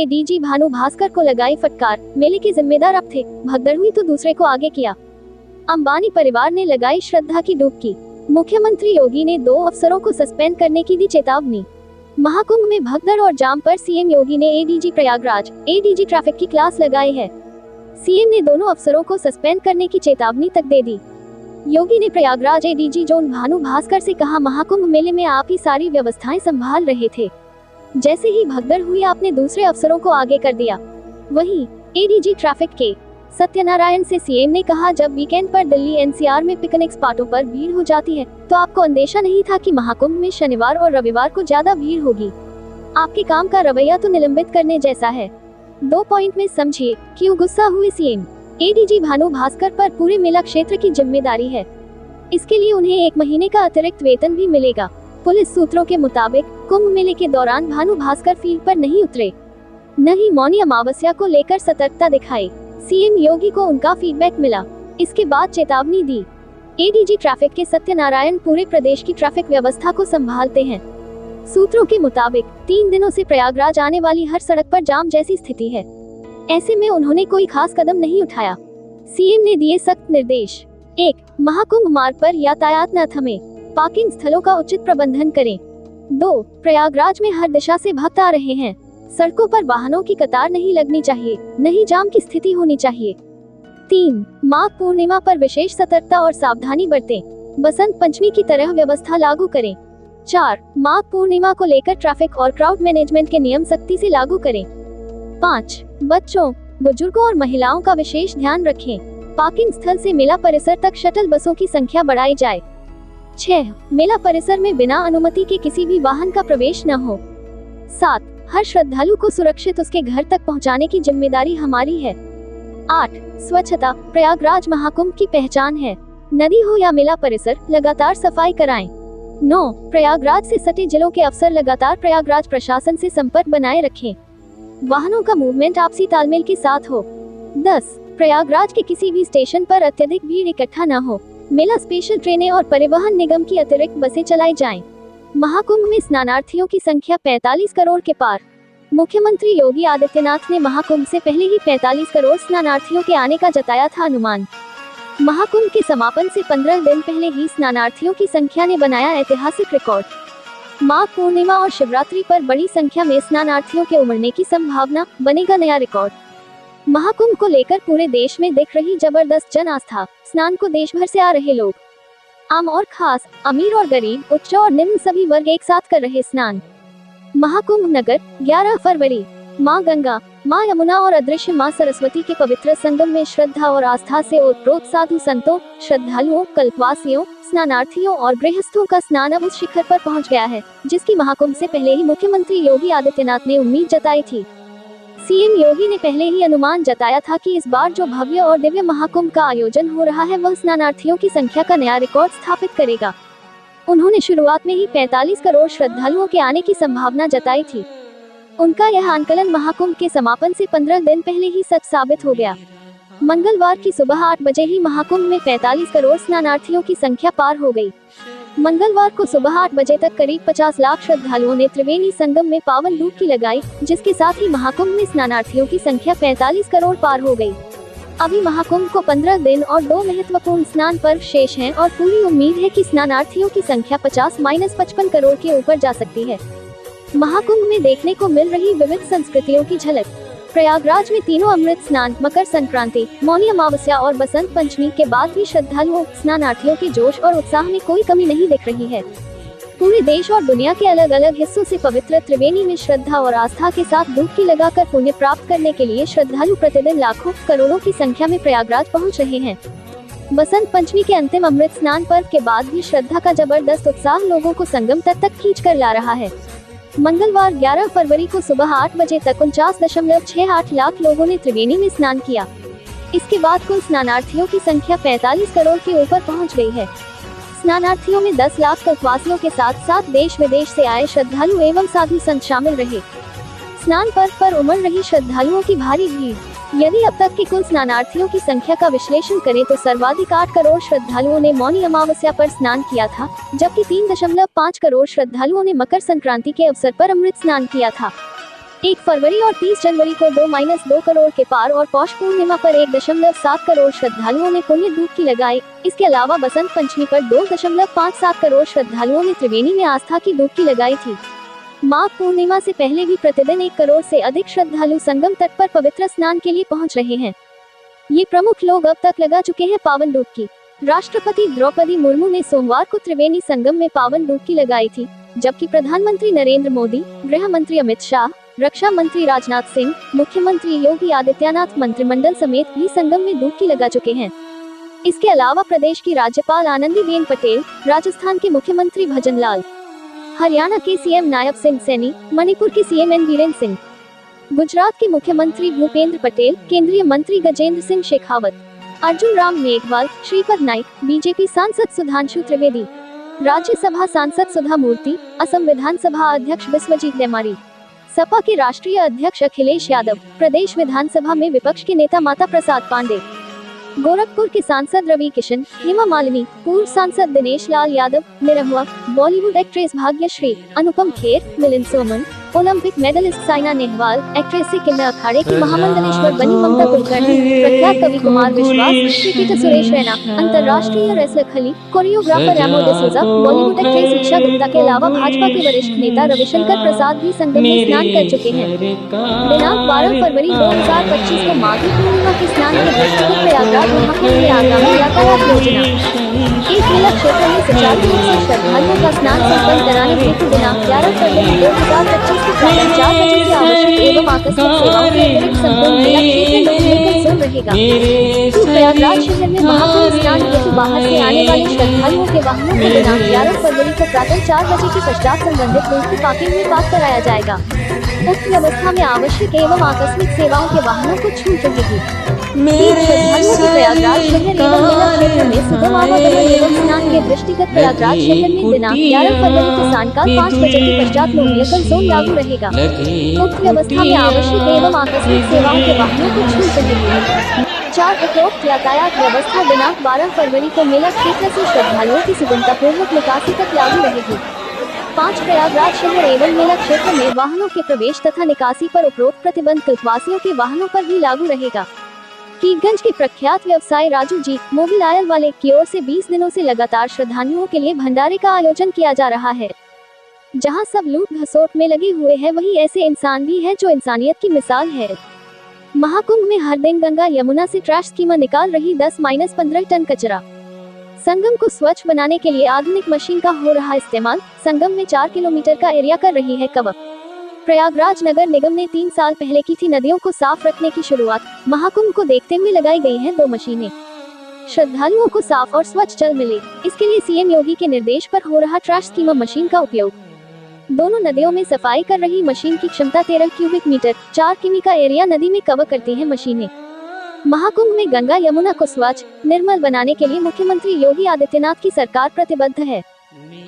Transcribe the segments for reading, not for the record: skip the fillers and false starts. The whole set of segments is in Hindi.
एडीजी भानु भास्कर को लगाई फटकार, मेले के जिम्मेदार अब थे, भगदड़ हुई तो दूसरे को आगे किया। अंबानी परिवार ने लगाई श्रद्धा की डुबकी, मुख्यमंत्री योगी ने 2 अफसरों को सस्पेंड करने की दी चेतावनी। महाकुंभ में भगदड़ और जाम पर सीएम योगी ने एडीजी प्रयागराज, एडीजी ट्रैफिक की क्लास लगाई है। सीएम ने दोनों अफसरों को सस्पेंड करने की चेतावनी तक दे दी। योगी ने प्रयागराज एडीजी जोन भानु भास्कर से कहा, महाकुंभ मेले में आप ही सारी व्यवस्थाएं संभाल रहे थे, जैसे ही भगदड़ हुई आपने दूसरे अफसरों को आगे कर दिया। वहीं एडीजी ट्रैफिक के सत्यनारायण से सीएम ने कहा, जब वीकेंड पर दिल्ली एनसीआर में पिकनिक स्पॉटों पर भीड़ हो जाती है तो आपको अंदेशा नहीं था कि महाकुंभ में शनिवार और रविवार को ज्यादा भीड़ होगी। आपके काम का रवैया तो निलंबित करने जैसा है। 2 पॉइंट में समझिए क्यों गुस्सा हुए सीएम। एडीजी भानु भास्कर पर पूरे मेला क्षेत्र की जिम्मेदारी है, इसके लिए उन्हें 1 महीने का अतिरिक्त वेतन भी मिलेगा। पुलिस सूत्रों के मुताबिक कुंभ मेले के दौरान भानु भास्कर फील्ड पर नहीं उतरे, न ही मौनी अमावस्या को लेकर सतर्कता दिखाई। सीएम योगी को उनका फीडबैक मिला, इसके बाद चेतावनी दी। एडीजी ट्रैफिक के सत्यनारायण पूरे प्रदेश की ट्रैफिक व्यवस्था को संभालते हैं। सूत्रों के मुताबिक 3 दिनों से प्रयागराज आने वाली हर सड़क पर जाम जैसी स्थिति है, ऐसे में उन्होंने कोई खास कदम नहीं उठाया। सीएम ने दिए सख्त निर्देश। 1. महाकुंभ मार्ग पर यातायात न थमे, पार्किंग स्थलों का उचित प्रबंधन करें। 2. प्रयागराज में हर दिशा से भक्त आ रहे हैं, सड़कों पर वाहनों की कतार नहीं लगनी चाहिए, नहीं जाम की स्थिति होनी चाहिए। 3. माघ पूर्णिमा पर विशेष सतर्कता और सावधानी बरतें, बसंत पंचमी की तरह व्यवस्था लागू करें। 4. माघ पूर्णिमा को लेकर ट्रैफिक और क्राउड मैनेजमेंट के नियम सख्ती से लागू करें। 5. बच्चों, बुजुर्गों और महिलाओं का विशेष ध्यान रखें, पार्किंग स्थल से मेला परिसर तक शटल बसों की संख्या बढ़ाई जाए। 6. मेला परिसर में बिना अनुमति के किसी भी वाहन का प्रवेश न हो। 7. हर श्रद्धालु को सुरक्षित उसके घर तक पहुंचाने की जिम्मेदारी हमारी है। 8. स्वच्छता प्रयागराज महाकुंभ की पहचान है, नदी हो या मेला परिसर लगातार सफाई कराएं। 9. प्रयागराज से सटे जिलों के अफसर लगातार प्रयागराज प्रशासन से संपर्क बनाए रखें, वाहनों का मूवमेंट आपसी तालमेल के साथ हो। 10. प्रयागराज के किसी भी स्टेशन पर अत्यधिक भीड़ इकट्ठा न हो, मेला स्पेशल ट्रेनें और परिवहन निगम की अतिरिक्त बसें चलाई जाएं। महाकुंभ में स्नानार्थियों की संख्या 45 करोड़ के पार। मुख्यमंत्री योगी आदित्यनाथ ने महाकुंभ से पहले ही 45 करोड़ स्नानार्थियों के आने का जताया था अनुमान। महाकुंभ के समापन से 15 दिन पहले ही स्नानार्थियों की संख्या ने बनाया ऐतिहासिक रिकॉर्ड। माघ पूर्णिमा और शिवरात्रि पर बड़ी संख्या में स्नानार्थियों के उमड़ने की संभावना, बनेगा नया रिकॉर्ड। महाकुंभ को लेकर पूरे देश में दिख रही जबरदस्त जन आस्था। स्नान को देश भर से आ रहे लोग, आम और खास, अमीर और गरीब, उच्च और निम्न सभी वर्ग एक साथ कर रहे स्नान। महाकुंभ नगर 11 फरवरी। माँ गंगा, माँ यमुना और अदृश्य माँ सरस्वती के पवित्र संगम में श्रद्धा और आस्था से ओतप्रोत साधु संतों, श्रद्धालुओं, कल्पवासियों, स्नानार्थियों और गृहस्थों का स्नान अब उस शिखर पर पहुँच गया है, जिसकी महाकुंभ से पहले ही मुख्यमंत्री योगी आदित्यनाथ ने उम्मीद जताई थी। सीएम योगी ने पहले ही अनुमान जताया था कि इस बार जो भव्य और दिव्य महाकुंभ का आयोजन हो रहा है वह स्नानार्थियों की संख्या का नया रिकॉर्ड स्थापित करेगा। उन्होंने शुरुआत में ही 45 करोड़ श्रद्धालुओं के आने की संभावना जताई थी। उनका यह आंकलन महाकुंभ के समापन से 15 दिन पहले ही सच साबित हो गया। मंगलवार की सुबह 8 बजे ही महाकुंभ में 45 करोड़ स्नानार्थियों की संख्या पार हो गई। मंगलवार को सुबह 8 बजे तक करीब 50 लाख श्रद्धालुओं ने त्रिवेणी संगम में पावन डुबकी लगाई, जिसके साथ ही महाकुंभ में स्नानार्थियों की संख्या 45 करोड़ पार हो गई। अभी महाकुंभ को 15 दिन और 2 महत्वपूर्ण स्नान पर्व शेष हैं और पूरी उम्मीद है कि स्नानार्थियों की संख्या 50-55 करोड़ के ऊपर जा सकती है। महाकुंभ में देखने को मिल रही विविध संस्कृतियों की झलक। प्रयागराज में तीनों अमृत स्नान, मकर संक्रांति, मौनी अमावस्या और बसंत पंचमी के बाद भी श्रद्धालुओं, स्नानार्थियों के जोश और उत्साह में कोई कमी नहीं दिख रही है। पूरे देश और दुनिया के अलग अलग हिस्सों से पवित्र त्रिवेणी में श्रद्धा और आस्था के साथ डुबकी लगाकर पुण्य प्राप्त करने के लिए श्रद्धालु प्रतिदिन लाखों, करोड़ों की संख्या में प्रयागराज पहुंच रहे हैं। बसंत पंचमी के अंतिम अमृत स्नान पर्व के बाद भी श्रद्धा का जबरदस्त उत्साह लोगों को संगम तट तक खींच कर ला रहा है। मंगलवार 11 फरवरी को सुबह 8 बजे तक 49.68 लाख लोगों ने त्रिवेणी में स्नान किया। इसके बाद कुल स्नानार्थियों की संख्या 45 करोड़ के ऊपर पहुंच गई है। स्नानार्थियों में 10 लाख कल्पवासियों के साथ साथ देश विदेश से आए श्रद्धालु एवं साधु संत शामिल रहे। स्नान पर्व पर उमड़ रही श्रद्धालुओं की भारी भीड़। यदि अब तक के कुल स्नानार्थियों की संख्या का विश्लेषण करें तो सर्वाधिक 8 करोड़ श्रद्धालुओं ने मौनी अमावस्या पर स्नान किया था, जबकि 3.5 करोड़ श्रद्धालुओं ने मकर संक्रांति के अवसर पर अमृत स्नान किया था। 1 फरवरी और 30 जनवरी को 2-2 करोड़ के पार और पौष पूर्णिमा पर 1.7 करोड़ श्रद्धालुओं ने पुण्य डुबकी लगाई। इसके अलावा बसंत पंचमी पर 2.57 करोड़ श्रद्धालुओं ने त्रिवेणी में आस्था की डुबकी लगाई थी। माघ पूर्णिमा से पहले भी प्रतिदिन 1 करोड़ से अधिक श्रद्धालु संगम तट पर पवित्र स्नान के लिए पहुंच रहे हैं। ये प्रमुख लोग अब तक लगा चुके हैं पावन डुबकी। राष्ट्रपति द्रौपदी मुर्मू ने सोमवार को त्रिवेणी संगम में पावन डुबकी लगाई थी, जबकि प्रधानमंत्री नरेंद्र मोदी, गृह मंत्री अमित शाह, रक्षा मंत्री राजनाथ सिंह, मुख्यमंत्री योगी आदित्यनाथ मंत्रिमंडल समेत भी संगम में डुबकी लगा चुके हैं। इसके अलावा प्रदेश की राज्यपाल आनंदीबेन पटेल, राजस्थान के मुख्यमंत्री भजन लाल, हरियाणा के सीएम नायब सिंह सैनी, मणिपुर के सीएम एन बीरेन सिंह, गुजरात के मुख्यमंत्री भूपेंद्र पटेल, केंद्रीय मंत्री गजेंद्र सिंह शेखावत, अर्जुन राम मेघवाल, श्रीपद नाइक, बीजेपी सांसद सुधांशु त्रिवेदी, राज्यसभा सांसद सुधा मूर्ति, असम विधानसभा अध्यक्ष बिस्वजीत देमारी, सपा के राष्ट्रीय अध्यक्ष अखिलेश यादव, प्रदेश विधानसभा में विपक्ष के नेता माता प्रसाद पांडे, गोरखपुर के सांसद रवि किशन, हेमा मालिनी, पूर्व सांसद Dinesh Lal Yadav, Nirahua, Bollywood actress Bhagyashree, Anupam Kher, Milind Soman, Olympic medallist Saina Nehwal, actress से किन्नर अखाड़े की महामंडलेश्वर बनी ममता कुलकर्णी, प्रख्यात कवि कुमार विश्वास, क्रिकेटर सुरेश रैना, अंतर्राष्ट्रीय रेसलर खली, कोरियोग्राफर रैमो डिसूजा, बॉलीवुड एक्ट्रेस ईशा गुप्ता के अलावा भाजपा के वरिष्ठ नेता रविशंकर प्रसाद भी संगम में स्नान कर चुके हैं। दिनांक 12 फरवरी 2025 को माघी पूर्णिमा के स्नान के दृष्टिगत प्रयागराज महाकुंभ में आगामी यातायात योजना एक मेला क्षेत्र में सुचारू रूप से श्रद्धालुओं का स्नान संपन्न कराने हेतु दिनांक 11 फरवरी 2025 को प्रातः 4 बजे से आवश्यक एवं आकस्मिक सेवाओं के अतिरिक्त संपूर्ण मेला क्षेत्र लोकल जोन रहेगा। तो प्रयागराज शहर में महाकुंभ स्नान हेतु बाहर से आने वाले श्रद्धालुओं के वाहनों को दिनांक 11 फरवरी को प्रातः 4 बजे के पश्चात संबंधित रूट की पार्किंग में पार्क कराया जाएगा। उक्त व्यवस्था में आवश्यक एवं आकस्मिक सेवाओं के वाहनों को छूट रहेगी। श्रद्धालुओं के प्रयागराज शहर एवं मेला क्षेत्र में सुगम आवागमन एवं स्नान के दृष्टिगत प्रयागराज शहर में दिनांक 11 फरवरी को सायंकाल 5 बजे के पश्चात लोकल जोन लागू रहेगा। उक्त व्यवस्था में आवश्यक एवं आकस्मिक सेवाओं के वाहनों को छूट रहेगी। 4 उपरोक्त यातायात व्यवस्था दिनांक 12 फरवरी को मेला क्षेत्र से श्रद्धालुओं की सुगमतापूर्वक निकासी तक लागू रहेगी। 5 प्रयागराज शहर एवं मेला क्षेत्र में वाहनों के प्रवेश तथा निकासी पर उपरोक्त प्रतिबंध कल्पवासियों के वाहनों पर भी लागू रहेगा। कीटगंज के प्रख्यात व्यवसायी राजू जी मोबिल वाले की ओर से 20 दिनों से लगातार श्रद्धालुओं के लिए भंडारे का आयोजन किया जा रहा है। जहां सब लूट घसोट में लगे हुए हैं, वहीं ऐसे इंसान भी है जो इंसानियत की मिसाल है। महाकुंभ में हर दिन गंगा यमुना से ट्रैश स्कीमर निकाल रही 10-15 टन कचरा। संगम को स्वच्छ बनाने के लिए आधुनिक मशीन का हो रहा इस्तेमाल। संगम में 4 किलोमीटर का एरिया कर रही है कवर। प्रयागराज नगर निगम ने 3 साल पहले की थी नदियों को साफ रखने की शुरुआत। महाकुंभ को देखते हुए लगाई गई हैं 2 मशीनें। श्रद्धालुओं को साफ और स्वच्छ जल मिले, इसके लिए सीएम योगी के निर्देश पर हो रहा ट्रैश स्कीमर मशीन का उपयोग। दोनों नदियों में सफाई कर रही मशीन की क्षमता 13 क्यूबिक मीटर, 4 किमी का एरिया नदी में कवर करती है मशीनें। महाकुंभ में गंगा यमुना को स्वच्छ निर्मल बनाने के लिए मुख्यमंत्री योगी आदित्यनाथ की सरकार प्रतिबद्ध है।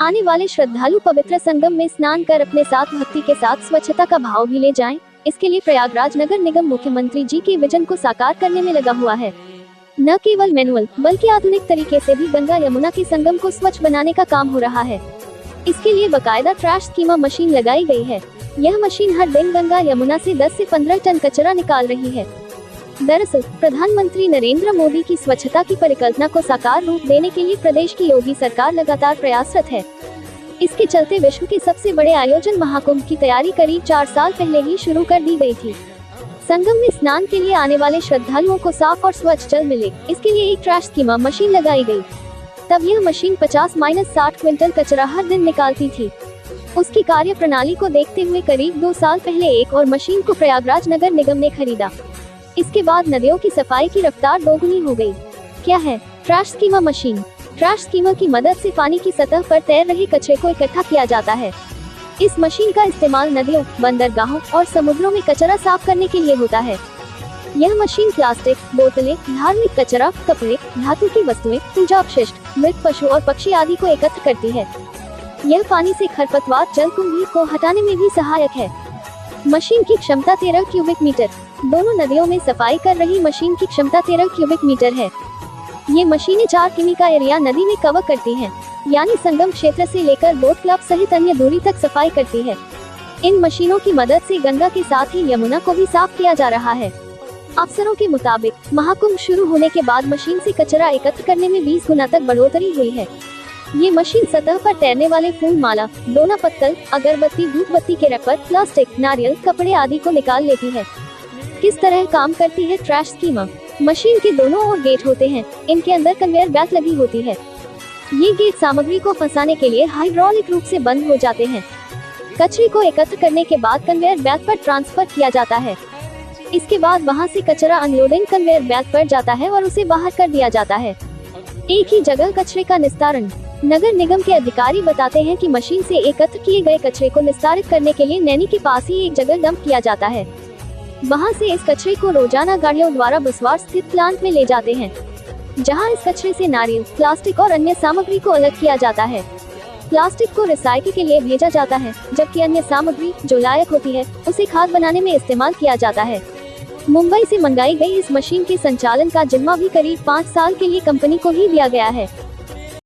आने वाले श्रद्धालु पवित्र संगम में स्नान कर अपने साथ भक्ति के साथ स्वच्छता का भाव भी ले जाएं। इसके लिए प्रयागराज नगर निगम मुख्यमंत्री जी के विजन को साकार करने में लगा हुआ है। न केवल मैनुअल बल्कि आधुनिक तरीके से भी गंगा यमुना के संगम को स्वच्छ बनाने का काम हो रहा है। इसके लिए बकायदा ट्रैश स्कीमर मशीन लगाई गई है। यह मशीन हर दिन गंगा यमुना से 10 से 15 टन कचरा निकाल रही है। दरअसल प्रधानमंत्री नरेंद्र मोदी की स्वच्छता की परिकल्पना को साकार रूप देने के लिए प्रदेश की योगी सरकार लगातार प्रयासरत है। इसके चलते विश्व के सबसे बड़े आयोजन महाकुंभ की तैयारी करीब 4 साल पहले ही शुरू कर दी गई थी। संगम में स्नान के लिए आने वाले श्रद्धालुओं को साफ और स्वच्छ जल मिले, इसके लिए एक ट्रैश स्कीमर मशीन लगाई गई। तब यह मशीन 50-60 क्विंटल कचरा हर दिन निकालती थी। उसकी कार्य प्रणाली को देखते हुए करीब 2 साल पहले एक और मशीन को प्रयागराज नगर निगम ने खरीदा। इसके बाद नदियों की सफाई की रफ्तार दोगुनी हो गई। क्या है trash schemer machine? Trash schemer की मदद से पानी की सतह पर तैर रहे कचरे को इकट्ठा किया जाता है। इस मशीन का इस्तेमाल नदियों, बंदरगाहों और समुद्रों में कचरा साफ करने के लिए होता है। यह मशीन प्लास्टिक, बोतलें, धार्मिक कचरा, कपड़े, धातु की वस्तुएं, पूजा अपशिष्ट, मृत पशु और पक्षी आदि को एकत्र करती है। यह पानी से खरपतवार, जल कुंभी को हटाने में भी सहायक है। मशीन की क्षमता 13 क्यूबिक मीटर। दोनों नदियों में सफाई कर रही मशीन की क्षमता 13 क्यूबिक मीटर है। ये मशीनें 4 किमी का एरिया नदी में कवर करती हैं, यानी संगम क्षेत्र से लेकर बोट क्लब सहित अन्य दूरी तक सफाई करती है। इन मशीनों की मदद से गंगा के साथ ही यमुना को भी साफ किया जा रहा है। अफसरों के मुताबिक महाकुंभ शुरू होने के बाद मशीन से कचरा एकत्र करने में 20 गुना तक बढ़ोतरी हुई है। ये मशीन सतह पर तैरने वाले फूल माला, डोना पत्तल, अगरबत्ती, धूपबत्ती के रैपर, प्लास्टिक, नारियल, कपड़े आदि को निकाल लेती है। किस तरह काम करती है ट्रैश स्कीमर? मशीन के दोनों ओर गेट होते हैं, इनके अंदर कन्वेयर बेल्ट लगी होती है। ये गेट सामग्री को फंसाने के लिए हाइड्रोलिक रूप से बंद हो जाते हैं। कचरे को एकत्र करने के बाद कन्वेयर बेल्ट पर ट्रांसफर किया जाता है। इसके बाद वहां से कचरा अनलोडिंग कन्वेयर बेल्ट पर जाता है और उसे बाहर कर दिया जाता है। एक ही जगह कचरे का निस्तारण। नगर निगम के अधिकारी बताते हैं कि मशीन से एकत्र किए गए कचरे को निस्तारित करने के लिए नैनी के पास ही एक जगह डंप किया जाता है। वहां से इस कचरे को रोजाना गाड़ियों द्वारा बसवाड़ स्थित प्लांट में ले जाते हैं, जहां इस कचरे से नारियल, प्लास्टिक और अन्य सामग्री को अलग किया जाता है। प्लास्टिक को रिसाइकिल के लिए भेजा जाता है, जबकि अन्य सामग्री जो लायक होती है उसे खाद बनाने में इस्तेमाल किया जाता है। मुंबई से मंगाई गई इस मशीन के संचालन का जिम्मा भी करीब 5 साल के लिए कंपनी को ही दिया गया है।